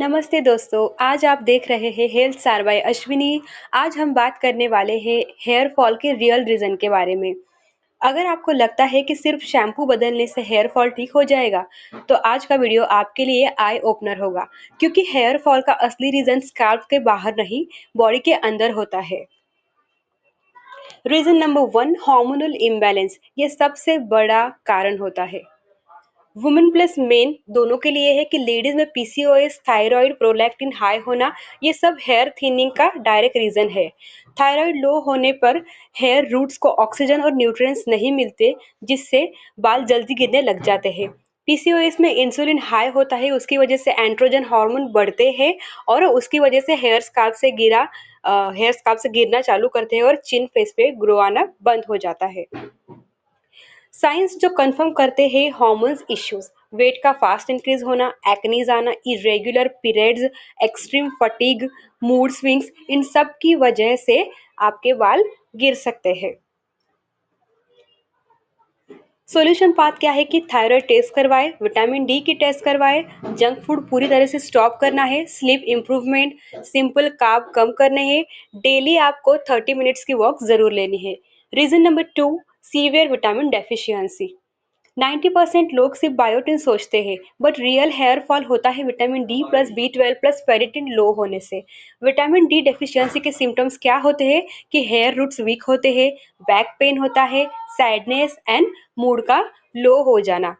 नमस्ते दोस्तों, आज आप देख रहे हैं हेल्थ सार बाय अश्विनी। आज हम बात करने वाले हैं हेयर फॉल के रियल रीज़न के बारे में। अगर आपको लगता है कि सिर्फ शैम्पू बदलने से हेयर फॉल ठीक हो जाएगा, तो आज का वीडियो आपके लिए आई ओपनर होगा, क्योंकि हेयर फॉल का असली रीज़न स्कैल्प के बाहर नहीं, बॉडी के अंदर होता है। Reason number 1, hormonal imbalance. ये सबसे बड़ा कारण होता है। वुमेन प्लस मेन दोनों के लिए है कि लेडीज में पीसीओएस, थायराइड, प्रोलैक्टिन हाई होना, ये सब हेयर थिनिंग का डायरेक्ट रीजन है। थायराइड लो होने पर हेयर रूट्स को ऑक्सीजन और न्यूट्रिएंट्स नहीं मिलते, जिससे बाल जल्दी गिरने लग जाते हैं। पीसीओएस में इंसुलिन हाई होता है, उसकी वजह से एंड्रोजन हार्मोन बढ़ते हैं और उसकी वजह से हेयर स्काल्प से गिरना चालू करते हैं और चिन फेस पे ग्रो आना बंद हो जाता है। साइंस जो कंफर्म करते हैं हार्मोन्स इश्यूज, वेट का फास्ट इंक्रीज होना, एक्नीज आना, irregular periods, extreme fatigue, mood swings, इन सब की वजह से आपके बाल गिर सकते हैं। सॉल्यूशन पाथ क्या है कि थायराइड टेस्ट करवाए, विटामिन डी की टेस्ट करवाए, जंक फूड पूरी तरह से स्टॉप करना है, स्लीप इंप्रूवमेंट, सिंपल कार्ब कम करने हैं, डेली आपको 30 मिनट्स की वॉक जरूर लेनी है। Reason number 2, severe vitamin deficiency. 90% लोग सिर्फ बायोटिन सोचते हैं, बट रियल हेयर फॉल होता है विटामिन डी प्लस बी 12 प्लस फेरिटिन लो होने से। विटामिन डी डेफिशिएंसी के सिम्टम्स क्या होते हैं कि हेयर रूट्स वीक होते हैं, बैक पेन होता है, सैडनेस एंड मूड का लो हो जाना।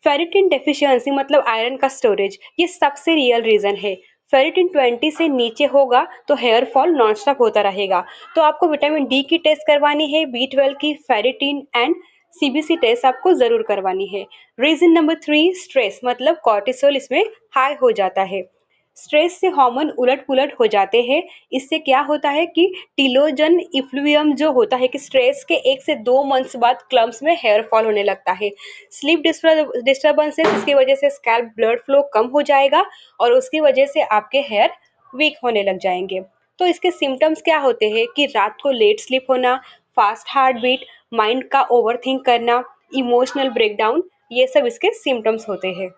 फेरिटिन डेफिशिएंसी मतलब आयरन का स्टोरेज, ये सबसे रियल रीजन है। फेरिटिन 20 से नीचे होगा तो हेयर फॉल नॉन स्टॉप होता रहेगा। तो आपको विटामिन डी की टेस्ट करवानी है, बी 12 की, फेरिटिन एंड सीबीसी टेस्ट आपको जरूर करवानी है। रीजन नंबर 3, स्ट्रेस मतलब कॉर्टिसोल इसमें हाई हो जाता है। स्ट्रेस से हार्मोन उलट पुलट हो जाते हैं। इससे क्या होता है कि टीलोजन इफ्लुएम जो होता है कि स्ट्रेस के 1 से 2 मंथ्स बाद क्लम्स में हेयर फॉल होने लगता है। स्लीप डिस्टर्बेंसेस, इसकी वजह से स्कैल्प ब्लड फ्लो कम हो जाएगा और उसकी वजह से आपके हेयर वीक होने लग जाएंगे। तो इसके सिम्टम्स क्या होते हैं कि रात को लेट स्लीप होना, फास्ट हार्ट बीट, माइंड का ओवरथिंक करना, इमोशनल ब्रेकडाउन, ये सब इसके सिम्टम्स होते हैं।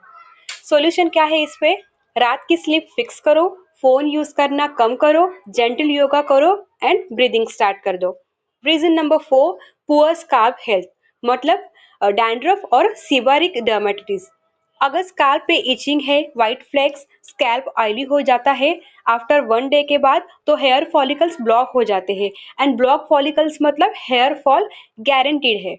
सॉल्यूशन क्या है इस पे? रात की स्लीप फिक्स करो, फोन यूज करना कम करो, जेंटल योगा करो एंड ब्रीदिंग स्टार्ट कर दो। Reason number 4, poor scalp health मतलब डैंड्रफ और सीबारिक डर्मेटिटिस। अगर स्काल्प पे इचिंग है, व्हाइट फ्लैक्स, स्कैल्प ऑयली हो जाता है आफ्टर 1 डे के बाद, तो हेयर फॉलिकल्स ब्लॉक हो जाते हैं एंड ब्लॉक फॉलिकल्स मतलब हेयर फॉल गारंटीड है।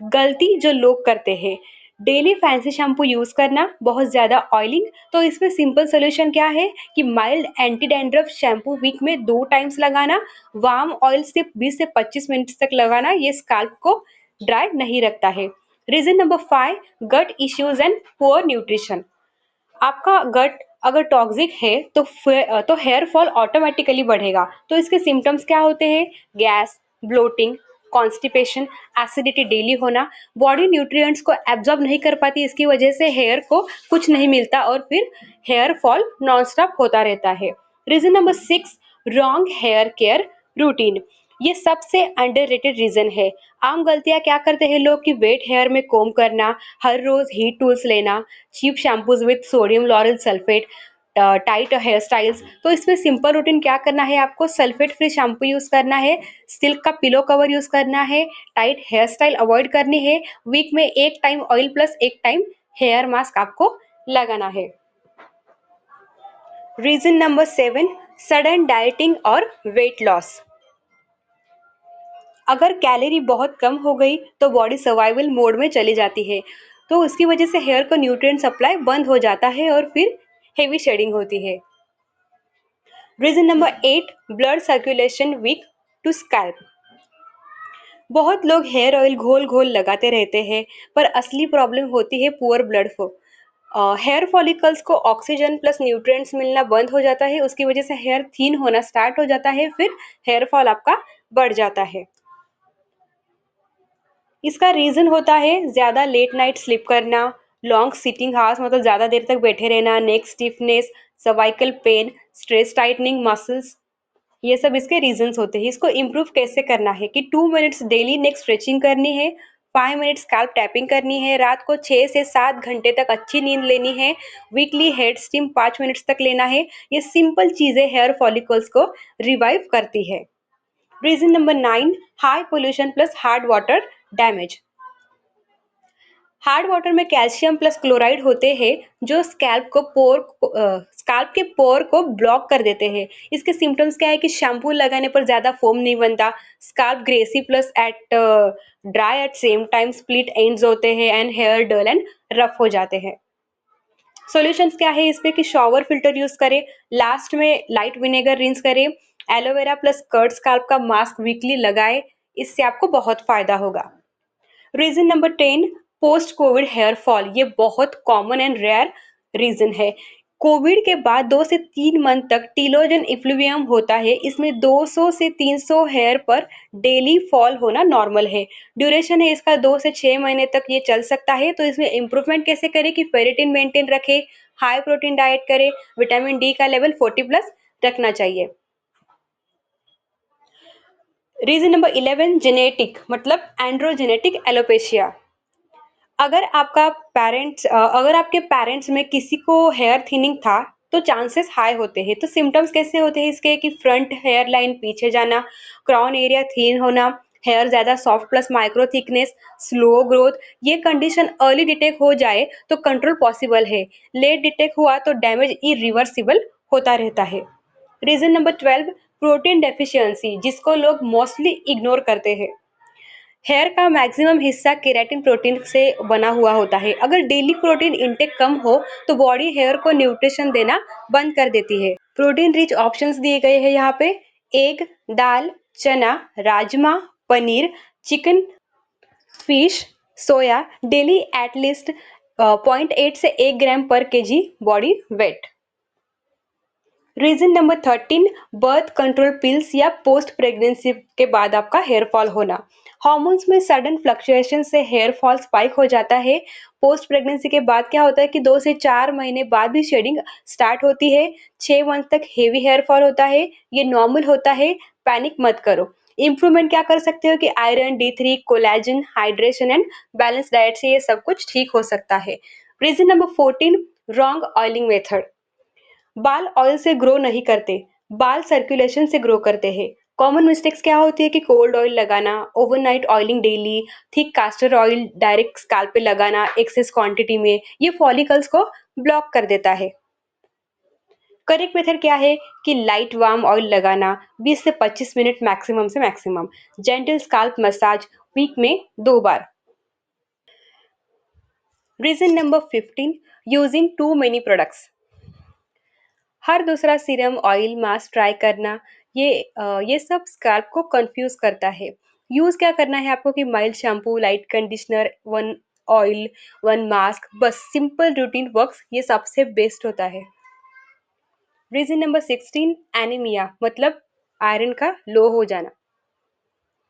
गलती जो लोग करते हैं, डेली फैंसी शैम्पू यूज करना, बहुत ज्यादा ऑयलिंग। तो इसमें सिंपल सोल्यूशन क्या है कि mild anti dandruff shampoo week में 2 टाइम्स लगाना, वार्म ऑयल सिर्फ 20 से 25 मिनट तक लगाना, ये स्काल्प को ड्राई नहीं रखता है। Reason number 5, gut issues and poor nutrition. आपका गट अगर टॉक्सिक है तो हेयर फॉल ऑटोमेटिकली बढ़ेगा। तो इसके सिम्टम्स क्या होते हैं? Gas, bloating, constipation, acidity daily होना, बॉडी न्यूट्रिएंट्स को एब्जॉर्ब नहीं कर पाती, इसकी वजह से हेयर को कुछ नहीं मिलता और फिर हेयर फॉल नॉन स्टॉप होता रहता है। Reason number 6, wrong hair care routine. ये सबसे अंडररेटेड रीजन है। आम गलतियां क्या करते हैं लोग कि वेट हेयर में कोम करना, हर रोज हीट टूल्स लेना, cheap shampoos with sodium lauryl sulphate, tight hair styles. तो इसमें सिंपल रूटीन क्या करना है, आपको सल्फेट फ्री शैम्पू यूज करना है, सिल्क का पिलो कवर यूज करना है, टाइट हेयर स्टाइल अवॉइड करनी है, वीक में 1 time oil plus 1 time here mask आपको लगाना है। रीजन नंबर 7, सडन डाइटिंग और वेट लॉस। अगर कैलोरी बहुत कम हो गई तो बॉडी सर्वाइवल मोड में चली जाती है, तो उसकी वजह से हेयर को न्यूट्रिएंट सप्लाई बंद हो जाता है और फिर हेवी शेडिंग होती है। Reason number 8, blood circulation weak to scalp. बहुत लोग हेयर ऑयल घोल घोल लगाते रहते हैं, पर असली प्रॉब्लम होती है poor blood flow. Hair follicles को ऑक्सीजन प्लस न्यूट्रिएंट्स मिलना बंद हो जाता है, उसकी वजह से हेयर थीन होना स्टार्ट हो जाता है, फिर हेयर फॉल आपका बढ़ जाता है। इसका रीज़न होता है ज़्यादा लेट नाइट स्लीप करना, लॉन्ग सिटिंग हाउस मतलब ज़्यादा देर तक बैठे रहना, neck stiffness, cervical pain, stress tightening muscles, ये सब इसके रीजंस होते हैं। इसको इम्प्रूव कैसे करना है कि 2 मिनट्स डेली नेक स्ट्रेचिंग करनी है, 5 मिनट स्कैल्प टैपिंग करनी है, रात को 6 से 7 घंटे तक अच्छी नींद लेनी है, वीकली हेड स्टीम 5 मिनट्स तक लेना है। ये सिंपल चीज़ें हेयर फॉलिकल्स को रिवाइव करती है। Reason number 9, high pollution plus hard water damage. Hard water में कैल्शियम प्लस क्लोराइड होते हैं जो स्कैल्प के पोर को ब्लॉक कर देते हैं। इसके सिम्टम्स क्या है कि शैम्पू लगाने पर ज्यादा फोम नहीं बनता, scalp greasy plus at dry at same time, split ends होते हैं and hair dull and rough हो जाते हैं। सॉल्यूशंस क्या है इसमें कि शॉवर फिल्टर यूज करें, लास्ट में लाइट विनेगर रिंस करें, एलोवेरा प्लस कर्ड स्कैल्प का मास्क वीकली लगाएं, इससे आपको बहुत फायदा होगा। Reason number 10, post Covid hair fall. ये बहुत कॉमन एंड रेयर रीजन है। कोविड के बाद 2 से 3 मंथ तक टीलोजन इफ्लुवियम होता है। इसमें 200 से 300 हेयर पर डेली फॉल होना नॉर्मल है। ड्यूरेशन है इसका 2 से 6 महीने तक ये चल सकता है। तो इसमें इम्प्रूवमेंट कैसे करें कि फेरिटिन मेंटेन रखें, हाई प्रोटीन डाइट करें, विटामिन डी का लेवल 40+ रखना चाहिए। रीजन नंबर 11, जेनेटिक मतलब एंड्रोजेनेटिक एलोपेशिया। अगर आपके पेरेंट्स में किसी को हेयर थिनिंग था तो चांसेस हाई होते हैं। तो सिम्टम्स कैसे होते हैं इसके कि फ्रंट हेयर लाइन पीछे जाना, क्राउन एरिया थिन होना, हेयर ज्यादा soft plus micro thickness, slow growth. ये कंडीशन अर्ली डिटेक्ट हो जाए तो कंट्रोल पॉसिबल है, लेट डिटेक्ट हुआ तो डैमेज इरिवर्सिबल होता रहता है। रीजन नंबर 12, प्रोटीन डेफिशिएंसी जिसको लोग मोस्टली इग्नोर करते हैं। हेयर का मैक्सिमम हिस्सा केराटिन प्रोटीन से बना हुआ होता है। अगर डेली प्रोटीन इंटेक कम हो तो बॉडी हेयर को न्यूट्रिशन देना बंद कर देती है। प्रोटीन रिच ऑप्शंस दिए गए हैं यहाँ पे, एग, दाल, चना, राजमा, पनीर, chicken, fish, soya, daily at least 0.8 से 1 gram per KG body weight. Reason number 13, birth control pills या पोस्ट प्रेगनेंसी के बाद आपका हेयर फॉल होना। हार्मोन्स में सडन फ्लक्चुएशन से हेयर फॉल स्पाइक हो जाता है। पोस्ट प्रेगनेंसी के बाद क्या होता है कि 2 से 4 महीने बाद भी शेडिंग स्टार्ट होती है। 6 मंथ तक हेवी हेयर फॉल होता है, ये नॉर्मल होता है, पैनिक मत करो। इम्प्रूवमेंट क्या कर सकते हो कि iron, D3, collagen, hydration and balance diet से ये सब कुछ ठीक हो सकता है। Reason number 14, wrong oiling method. बाल ऑयल से ग्रो नहीं करते, बाल सर्कुलेशन से ग्रो करते हैं। कॉमन मिस्टेक्स क्या होती है कि कोल्ड ऑयल लगाना, overnight oiling daily, thick caster oil direct scalp पे लगाना एक्सेस क्वांटिटी में, ये फॉलिकल्स को ब्लॉक कर देता है। करेक्ट मेथड क्या है कि लाइट वार्म ऑयल लगाना, 20 से 25 मिनट मैक्सिमम से maximum, gentle scalp massage week में 2 बार। Reason number 15, using too many products. हर दूसरा सीरम, ऑयल, मास्क ट्राई करना, ये सब स्कैल्प को कंफ्यूज करता है। यूज क्या करना है आपको कि mild shampoo, light conditioner, one oil, one mask, बस सिंपल रूटीन वर्क्स, ये सबसे बेस्ट होता है। रीजन नंबर 16, एनीमिया मतलब आयरन का लो हो जाना।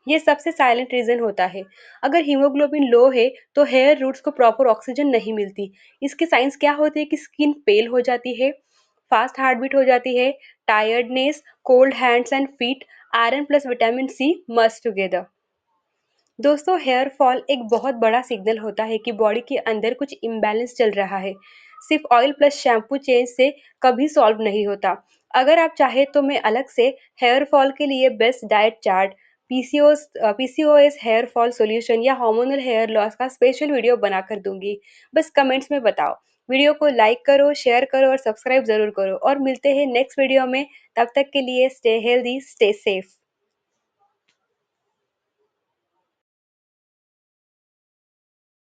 ये सबसे साइलेंट रीजन होता है। अगर हीमोग्लोबिन लो है तो हेयर रूट्स को प्रॉपर ऑक्सीजन नहीं मिलती। इसके साइंस क्या होते हैं कि स्किन पेल हो जाती है, फास्ट हार्ट बीट हो जाती है, tiredness, cold hands and feet, iron plus vitamin C must together. दोस्तों, हेयर फॉल एक बहुत बड़ा सिग्नल होता है कि बॉडी के अंदर कुछ इम्बैलेंस चल रहा है। सिर्फ ऑयल प्लस शैम्पू चेंज से कभी सॉल्व नहीं होता। अगर आप चाहे तो मैं अलग से हेयर फॉल के लिए best diet chart, PCOS hair fall solution या हार्मोनल हेयर लॉस का स्पेशल वीडियो बना कर दूंगी। बस कमेंट्स में बताओ। वीडियो को लाइक करो, शेयर करो और सब्सक्राइब जरूर करो, और मिलते हैं नेक्स्ट वीडियो में। तब तक के लिए स्टे हेल्दी, स्टे सेफ।